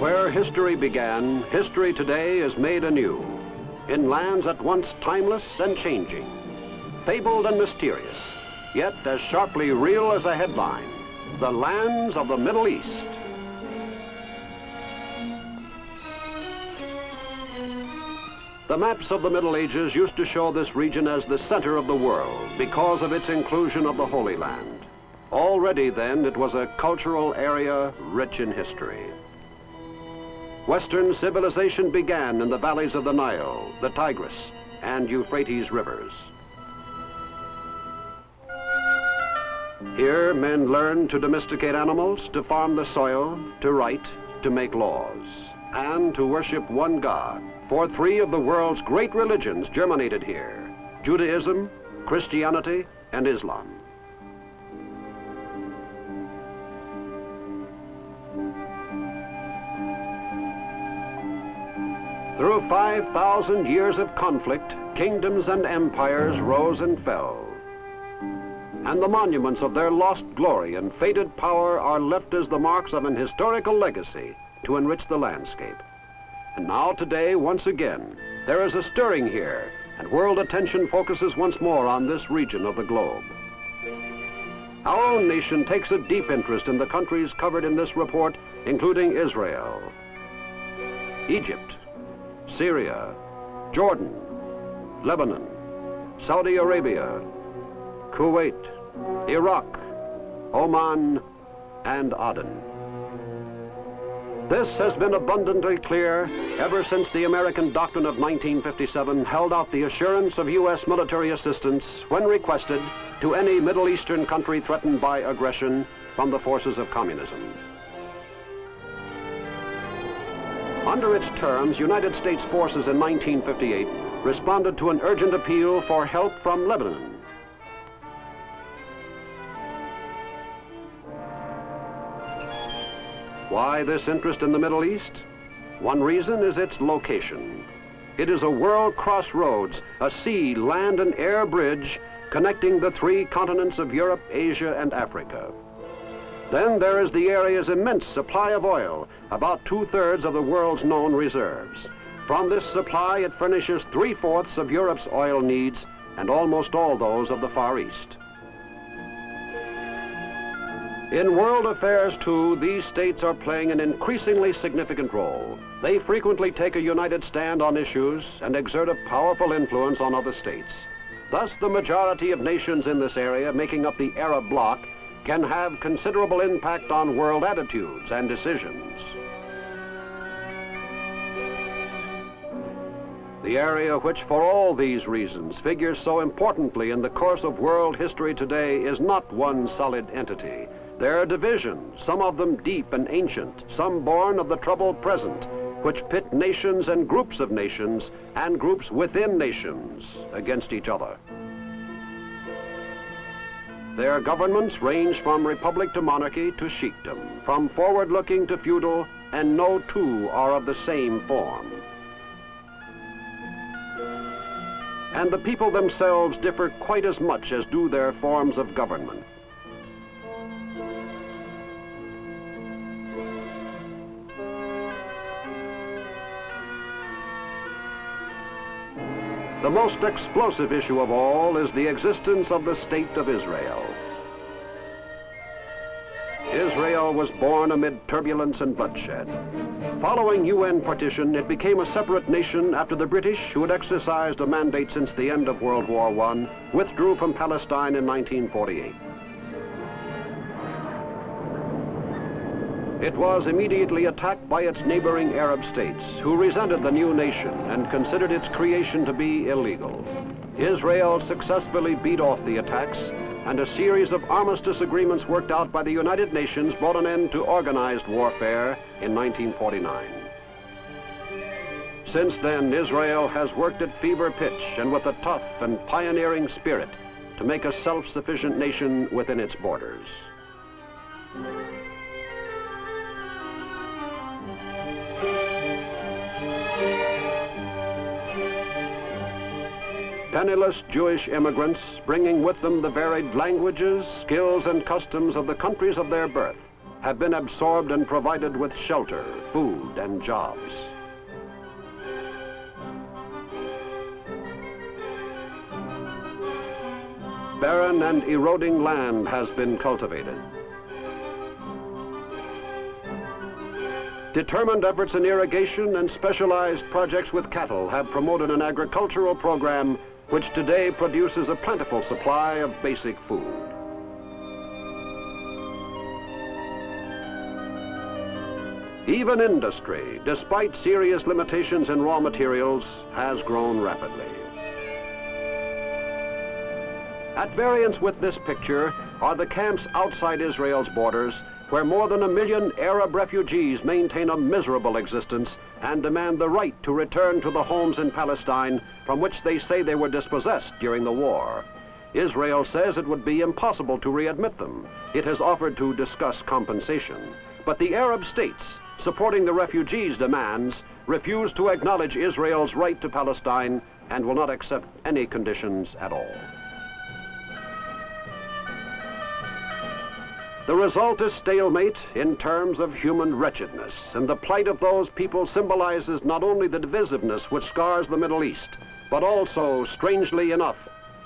Where history began, history today is made anew, in lands at once timeless and changing, fabled and mysterious, yet as sharply real as a headline, the lands of the Middle East. The maps of the Middle Ages used to show this region as the center of the world because of its inclusion of the Holy Land. Already then, it was a cultural area rich in history. Western civilization began in the valleys of the Nile, the Tigris, and Euphrates rivers. Here, men learned to domesticate animals, to farm the soil, to write, to make laws, and to worship one God. For three of the world's great religions germinated here: Judaism, Christianity, and Islam. Through 5,000 years of conflict, kingdoms and empires rose and fell. And the monuments of their lost glory and faded power are left as the marks of an historical legacy to enrich the landscape. And now today, once again, there is a stirring here, and world attention focuses once more on this region of the globe. Our own nation takes a deep interest in the countries covered in this report, including Israel, Egypt, Syria, Jordan, Lebanon, Saudi Arabia, Kuwait, Iraq, Oman, and Aden. This has been abundantly clear ever since the American Doctrine of 1957 held out the assurance of U.S. military assistance when requested to any Middle Eastern country threatened by aggression from the forces of communism. Under its terms, United States forces in 1958 responded to an urgent appeal for help from Lebanon. Why this interest in the Middle East? One reason is its location. It is a world crossroads, a sea, land, and air bridge connecting the three continents of Europe, Asia, and Africa. Then there is the area's immense supply of oil, about 2/3 of the world's known reserves. From this supply, it furnishes 3/4 of Europe's oil needs and almost all those of the Far East. In world affairs, too, these states are playing an increasingly significant role. They frequently take a united stand on issues and exert a powerful influence on other states. Thus, the majority of nations in this area, making up the Arab bloc, can have considerable impact on world attitudes and decisions. The area which, for all these reasons, figures so importantly in the course of world history today is not one solid entity. There are divisions, some of them deep and ancient, some born of the troubled present, which pit nations and groups of nations and groups within nations against each other. Their governments range from republic to monarchy to sheikdom, from forward-looking to feudal, and no two are of the same form. And the people themselves differ quite as much as do their forms of government. The most explosive issue of all is the existence of the State of Israel. Israel was born amid turbulence and bloodshed. Following UN partition, it became a separate nation after the British, who had exercised a mandate since the end of World War I, withdrew from Palestine in 1948. It was immediately attacked by its neighboring Arab states, who resented the new nation and considered its creation to be illegal. Israel successfully beat off the attacks, and a series of armistice agreements worked out by the United Nations brought an end to organized warfare in 1949. Since then, Israel has worked at fever pitch and with a tough and pioneering spirit to make a self-sufficient nation within its borders. Penniless Jewish immigrants, bringing with them the varied languages, skills, and customs of the countries of their birth, have been absorbed and provided with shelter, food, and jobs. Barren and eroding land has been cultivated. Determined efforts in irrigation and specialized projects with cattle have promoted an agricultural program which today produces a plentiful supply of basic food. Even industry, despite serious limitations in raw materials, has grown rapidly. At variance with this picture are the camps outside Israel's borders, where more than 1 million Arab refugees maintain a miserable existence and demand the right to return to the homes in Palestine from which they say they were dispossessed during the war. Israel says it would be impossible to readmit them. It has offered to discuss compensation. But the Arab states, supporting the refugees' demands, refuse to acknowledge Israel's right to Palestine and will not accept any conditions at all. The result is stalemate in terms of human wretchedness, and the plight of those people symbolizes not only the divisiveness which scars the Middle East, but also, strangely enough,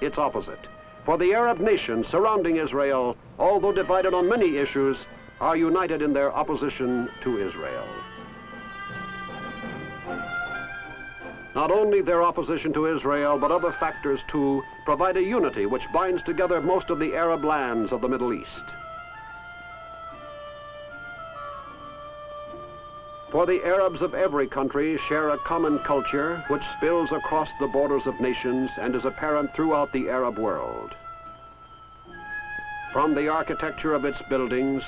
its opposite. For the Arab nations surrounding Israel, although divided on many issues, are united in their opposition to Israel. Not only their opposition to Israel, but other factors too, provide a unity which binds together most of the Arab lands of the Middle East. For the Arabs of every country share a common culture which spills across the borders of nations and is apparent throughout the Arab world. From the architecture of its buildings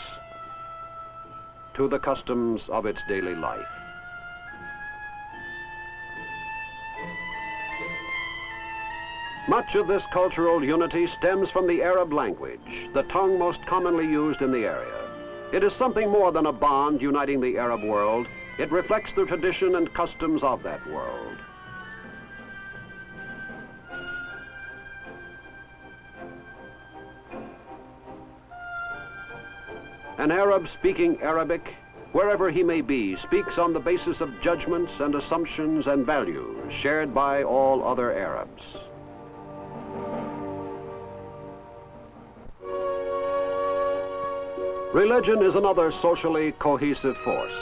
to the customs of its daily life. Much of this cultural unity stems from the Arab language, the tongue most commonly used in the area. It is something more than a bond uniting the Arab world. It reflects the tradition and customs of that world. An Arab speaking Arabic, wherever he may be, speaks on the basis of judgments and assumptions and values shared by all other Arabs. Religion is another socially cohesive force.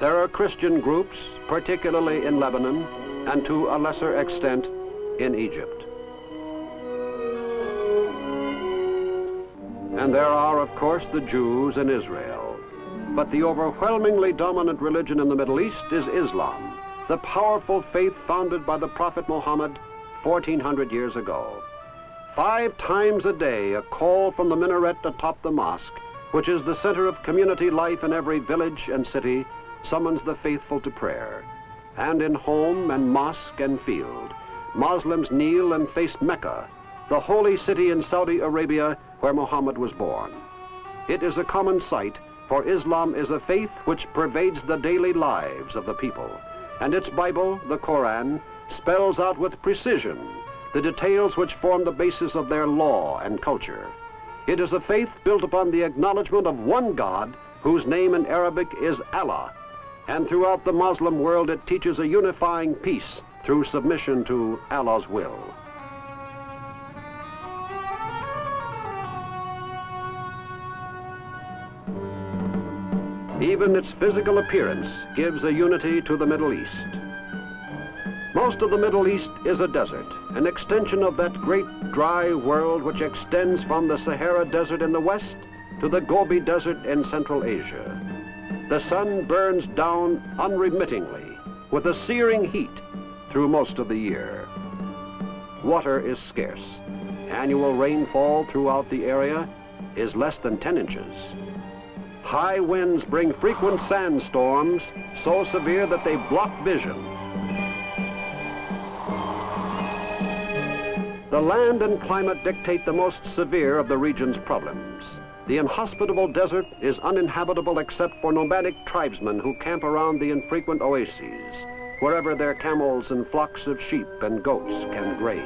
There are Christian groups, particularly in Lebanon, and to a lesser extent in Egypt. And there are, of course, the Jews in Israel. But the overwhelmingly dominant religion in the Middle East is Islam, the powerful faith founded by the Prophet Muhammad 1400 years ago. 5 times a day, a call from the minaret atop the mosque, which is the center of community life in every village and city, summons the faithful to prayer. And in home and mosque and field, Muslims kneel and face Mecca, the holy city in Saudi Arabia where Muhammad was born. It is a common sight, for Islam is a faith which pervades the daily lives of the people, and its Bible, the Koran, spells out with precision the details which form the basis of their law and culture. It is a faith built upon the acknowledgement of one God, whose name in Arabic is Allah, and throughout the Muslim world it teaches a unifying peace through submission to Allah's will. Even its physical appearance gives a unity to the Middle East. Most of the Middle East is a desert, an extension of that great dry world which extends from the Sahara Desert in the west to the Gobi Desert in Central Asia. The sun burns down unremittingly with a searing heat through most of the year. Water is scarce. Annual rainfall throughout the area is less than 10 inches. High winds bring frequent sandstorms so severe that they block vision. The land and climate dictate the most severe of the region's problems. The inhospitable desert is uninhabitable except for nomadic tribesmen who camp around the infrequent oases, wherever their camels and flocks of sheep and goats can graze.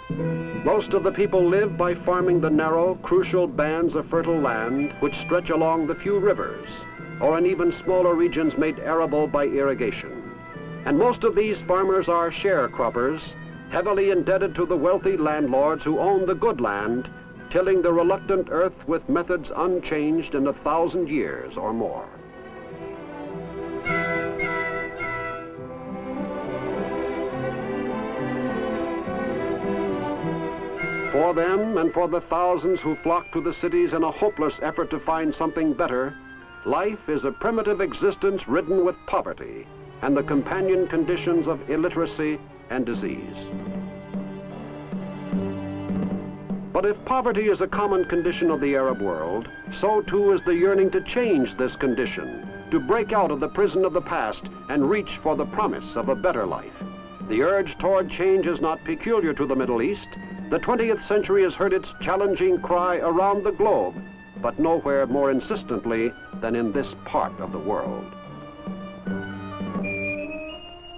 Most of the people live by farming the narrow, crucial bands of fertile land which stretch along the few rivers, or in even smaller regions made arable by irrigation. And most of these farmers are sharecroppers, heavily indebted to the wealthy landlords who own the good land, tilling the reluctant earth with methods unchanged in 1,000 years or more. For them and for the thousands who flock to the cities in a hopeless effort to find something better, life is a primitive existence ridden with poverty and the companion conditions of illiteracy and disease. But if poverty is a common condition of the Arab world, so too is the yearning to change this condition, to break out of the prison of the past and reach for the promise of a better life. The urge toward change is not peculiar to the Middle East. The 20th century has heard its challenging cry around the globe, but nowhere more insistently than in this part of the world.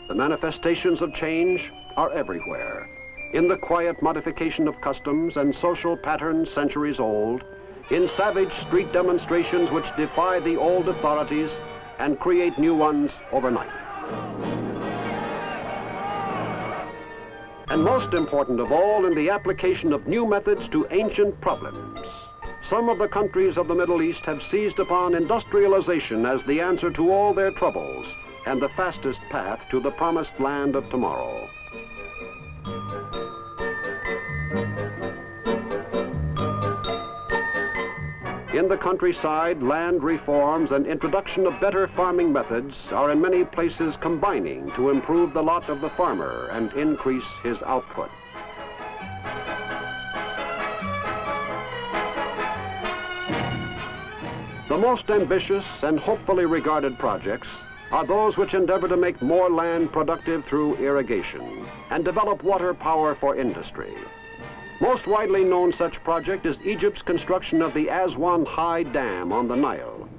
The manifestations of change are everywhere. In the quiet modification of customs and social patterns centuries old, in savage street demonstrations which defy the old authorities and create new ones overnight. And most important of all, in the application of new methods to ancient problems. Some of the countries of the Middle East have seized upon industrialization as the answer to all their troubles and the fastest path to the promised land of tomorrow. In the countryside, land reforms and introduction of better farming methods are in many places combining to improve the lot of the farmer and increase his output. The most ambitious and hopefully regarded projects are those which endeavor to make more land productive through irrigation and develop water power for industry. Most widely known such project is Egypt's construction of the Aswan High Dam on the Nile.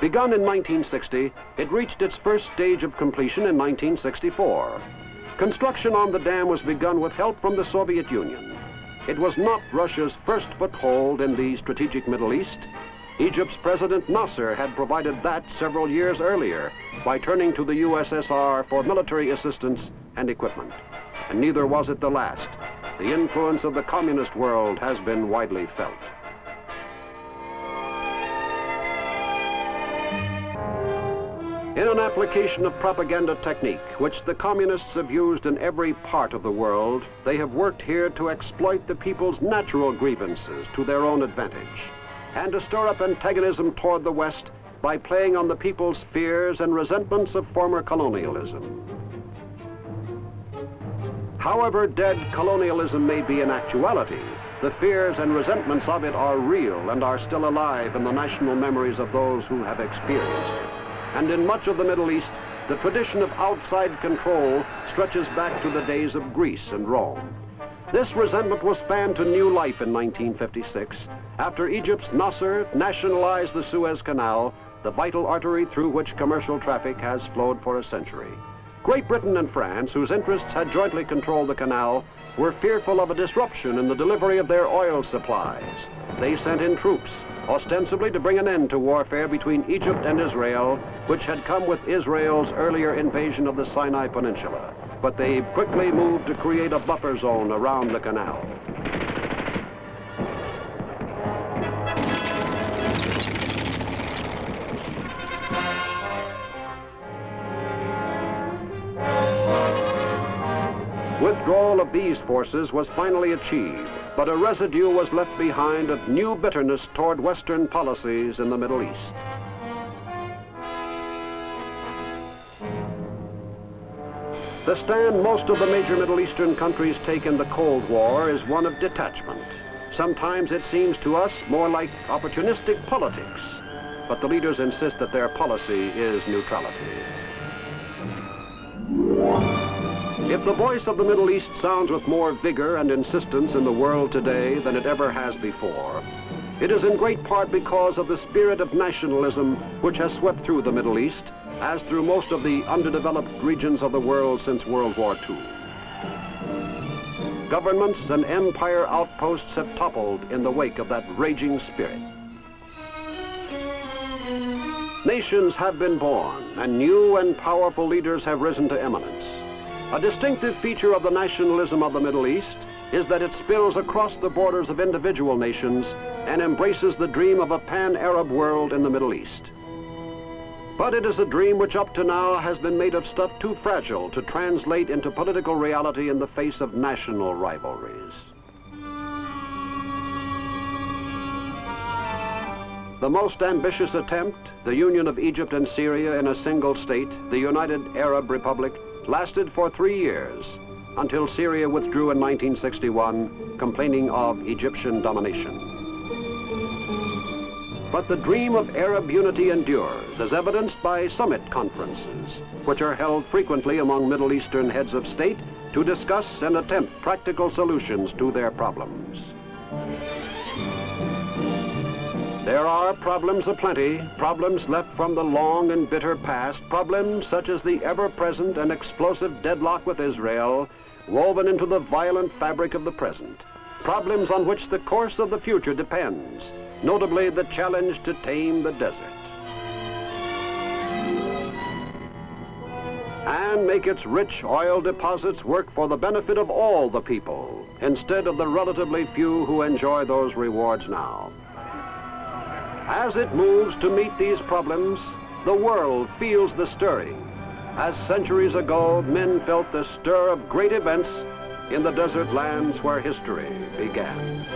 Begun in 1960, it reached its first stage of completion in 1964. Construction on the dam was begun with help from the Soviet Union. It was not Russia's first foothold in the strategic Middle East. Egypt's President Nasser had provided that several years earlier by turning to the USSR for military assistance and equipment. And neither was it the last. The influence of the communist world has been widely felt. In an application of propaganda technique, which the communists have used in every part of the world, they have worked here to exploit the people's natural grievances to their own advantage, and to stir up antagonism toward the West by playing on the people's fears and resentments of former colonialism. However dead colonialism may be in actuality, the fears and resentments of it are real and are still alive in the national memories of those who have experienced it. And in much of the Middle East, the tradition of outside control stretches back to the days of Greece and Rome. This resentment was fanned to new life in 1956 after Egypt's Nasser nationalized the Suez Canal, the vital artery through which commercial traffic has flowed for a century. Great Britain and France, whose interests had jointly controlled the canal, were fearful of a disruption in the delivery of their oil supplies. They sent in troops, ostensibly to bring an end to warfare between Egypt and Israel, which had come with Israel's earlier invasion of the Sinai Peninsula. But they quickly moved to create a buffer zone around the canal. Withdrawal of these forces was finally achieved, but a residue was left behind of new bitterness toward Western policies in the Middle East. The stand most of the major Middle Eastern countries take in the Cold War is one of detachment. Sometimes it seems to us more like opportunistic politics, but the leaders insist that their policy is neutrality. If the voice of the Middle East sounds with more vigor and insistence in the world today than it ever has before, it is in great part because of the spirit of nationalism which has swept through the Middle East, as through most of the underdeveloped regions of the world since World War II. Governments and empire outposts have toppled in the wake of that raging spirit. Nations have been born, and new and powerful leaders have risen to eminence. A distinctive feature of the nationalism of the Middle East is that it spills across the borders of individual nations and embraces the dream of a pan-Arab world in the Middle East. But it is a dream which up to now has been made of stuff too fragile to translate into political reality in the face of national rivalries. The most ambitious attempt, the union of Egypt and Syria in a single state, the United Arab Republic, lasted for 3 years, until Syria withdrew in 1961, complaining of Egyptian domination. But the dream of Arab unity endures, as evidenced by summit conferences, which are held frequently among Middle Eastern heads of state to discuss and attempt practical solutions to their problems. There are problems aplenty, problems left from the long and bitter past, problems such as the ever-present and explosive deadlock with Israel, woven into the violent fabric of the present, problems on which the course of the future depends, notably the challenge to tame the desert, and make its rich oil deposits work for the benefit of all the people, instead of the relatively few who enjoy those rewards now. As it moves to meet these problems, the world feels the stirring, as centuries ago men felt the stir of great events in the desert lands where history began.